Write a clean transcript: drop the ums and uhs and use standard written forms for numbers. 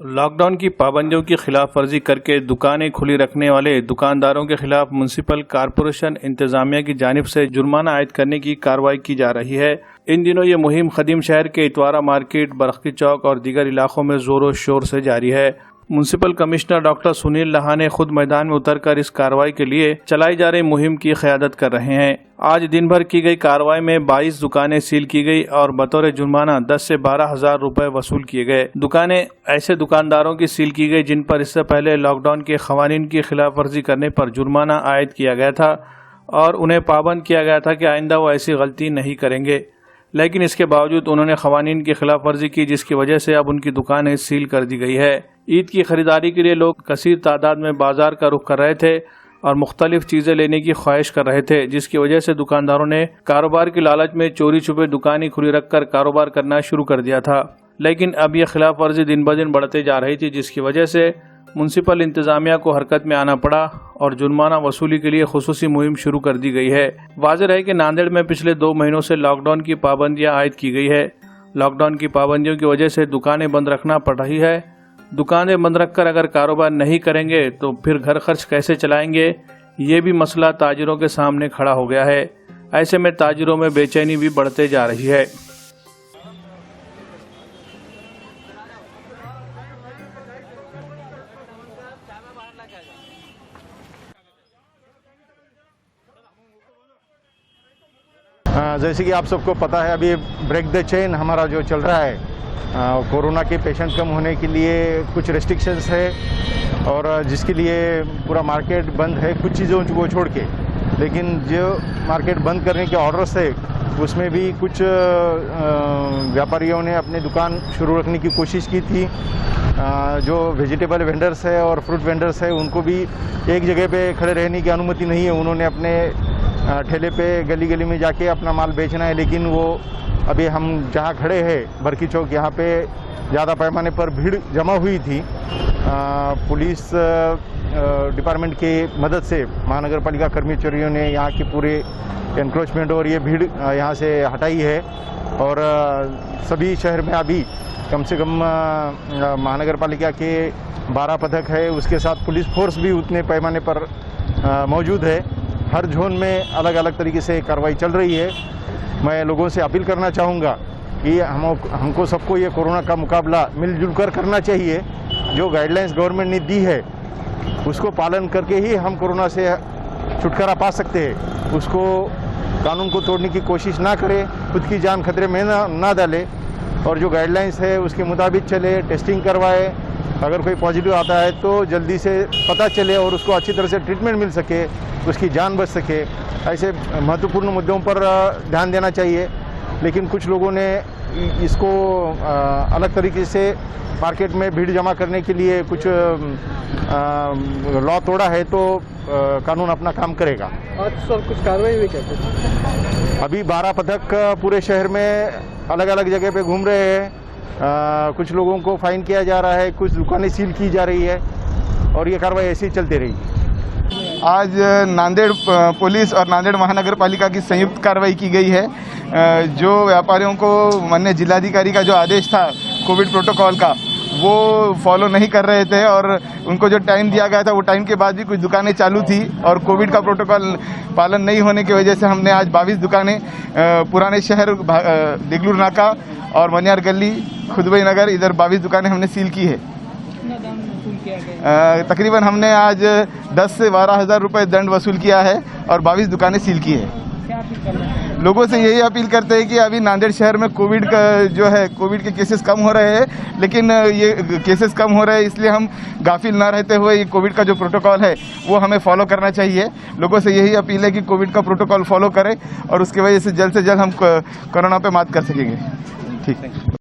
Lockdown की पाबंदियों की खिलाफ वर्जी करके दुकानें खुली रखने वाले दुकानदारों के खिलाफ म्युनिसिपल कॉरपोरेशन इंतजामिया की जानिब से जुर्माना आयद करने की कार्रवाई की जा रही है। इन दिनों ये मुहिम खदीम शहर के इतवारा मार्केट, बरखी चौक और दीगर इलाकों में जोरों शोर से जारी है। म्युनिसिपल कमिश्नर डॉक्टर सुनील लाहा ने खुद मैदान में उतरकर इस कार्रवाई के लिए चलाई जा रही मुहिम की क़यादत कर रहे हैं। आज दिन भर की गई कार्रवाई में 22 दुकानें सील की गई और बतौर जुर्माना 10 से 12 हजार रुपए वसूल किए गए। दुकानें ऐसे दुकानदारों की सील की गई जिन पर इससे पहले लॉकडाउन के खवानीन की खिलाफ वर्जी करने पर जुर्माना आयद किया गया था और उन्हें पाबंद किया गया था कि आइंदा वो ऐसी गलती नहीं करेंगे, लेकिन इसके बावजूद उन्होंने खवानीन की खिलाफ वर्जी की, जिसकी वजह से अब उनकी दुकानें सील कर दी गई है। ईद की खरीदारी के लिए लोग कसीर तादाद में बाजार का रुख कर रहे थे और मुख्तलिफ चीज़ें लेने की ख्वाहिश कर रहे थे, जिसकी वजह से दुकानदारों ने कारोबार की लालच में चोरी छुपे दुकानें खुली रखकर कारोबार करना शुरू कर दिया था। लेकिन अब यह खिलाफ वर्जी दिन ब दिन बढ़ते जा रही थी, जिसकी वजह से म्युनिसिपल इंतजामिया को हरकत में आना पड़ा और जुर्माना वसूली के लिए खुसूसी मुहिम शुरू कर दी गई है। वाज़ेह है कि नांदेड़ में पिछले 2 महीनों से लॉकडाउन की पाबंदियां आयद की गई है। लॉकडाउन की पाबंदियों की वजह से दुकानें बंद रखना पड़ रही है। दुकानें बंद रखकर अगर कारोबार नहीं करेंगे तो फिर घर खर्च कैसे चलाएंगे, ये भी मसला ताजिरों के सामने खड़ा हो गया है। ऐसे में ताजिरों में बेचैनी भी बढ़ते जा रही है। जैसे कि आप सबको पता है, अभी ब्रेक द चेन हमारा जो चल रहा है, कोरोना के पेशेंट कम होने के लिए कुछ रेस्ट्रिक्शंस है और जिसके लिए पूरा मार्केट बंद है कुछ चीज़ों को छोड़ के। लेकिन जो मार्केट बंद करने के ऑर्डर्स है उसमें भी कुछ व्यापारियों ने अपने दुकान शुरू रखने की कोशिश की थी। जो वेजिटेबल वेंडर्स है और फ्रूट वेंडर्स है उनको भी एक जगह पे खड़े रहने की अनुमति नहीं है। उन्होंने अपने ठेले पे गली गली में जाके अपना माल बेचना है। लेकिन वो अभी हम जहाँ खड़े हैं बरखी चौक, यहाँ पे ज़्यादा पैमाने पर भीड़ जमा हुई थी। पुलिस डिपार्टमेंट की मदद से महानगर पालिका कर्मचारियों ने यहाँ की पूरे एनक्रोचमेंट और ये भीड़ यहाँ से हटाई है और सभी शहर में अभी कम से कम महानगर पालिका के 12 पथक है, उसके साथ पुलिस फोर्स भी उतने पैमाने पर मौजूद है। हर जोन में अलग अलग तरीके से कार्रवाई चल रही है। मैं लोगों से अपील करना चाहूँगा कि हमको सबको ये कोरोना का मुकाबला मिलजुल कर करना चाहिए। जो गाइडलाइंस गवर्नमेंट ने दी है उसको पालन करके ही हम कोरोना से छुटकारा पा सकते हैं। उसको कानून को तोड़ने की कोशिश ना करें, खुद की जान खतरे में ना डालें और जो गाइडलाइंस है उसके मुताबिक चले, टेस्टिंग करवाए। अगर कोई पॉजिटिव आता है तो जल्दी से पता चले और उसको अच्छी तरह से ट्रीटमेंट मिल सके, उसकी जान बच सके। ऐसे महत्वपूर्ण मुद्दों पर ध्यान देना चाहिए। लेकिन कुछ लोगों ने इसको अलग तरीके से मार्केट में भीड़ जमा करने के लिए कुछ लॉ तोड़ा है, तो कानून अपना काम करेगा। आज सर कुछ कार्रवाई हुई क्या? अभी 12 पथक पूरे शहर में अलग अलग जगह पे घूम रहे हैं। कुछ लोगों को फाइन किया जा रहा है, कुछ दुकानें सील की जा रही है और ये कार्रवाई ऐसे ही चलती रहेगी। आज नांदेड़ पुलिस और नांदेड़ महानगर पालिका की संयुक्त कार्रवाई की गई है। जो व्यापारियों को माननीय जिलाधिकारी का जो आदेश था कोविड प्रोटोकॉल का, वो फॉलो नहीं कर रहे थे और उनको जो टाइम दिया गया था वो टाइम के बाद भी कुछ दुकानें चालू थी और कोविड का प्रोटोकॉल पालन नहीं होने की वजह से हमने आज 22 दुकानें पुराने शहर दिगलूर नाका और मनियार गली, खुदबई नगर, इधर 22 दुकानें हमने सील की है। तकरीबन हमने आज 10 से 12 हज़ार रुपये दंड वसूल किया है और 22 दुकानें सील की है। लोगों से यही अपील करते हैं कि अभी नांदेड़ शहर में कोविड का जो है कोविड के केसेस कम हो रहे हैं, लेकिन ये केसेस कम हो रहे हैं इसलिए हम गाफिल ना रहते हुए ये कोविड का जो प्रोटोकॉल है वो हमें फॉलो करना चाहिए। लोगों से यही अपील है कि कोविड का प्रोटोकॉल फॉलो करें और उसकी वजह से जल्द हम कोरोना पे मात कर सकेंगे। ठीक है।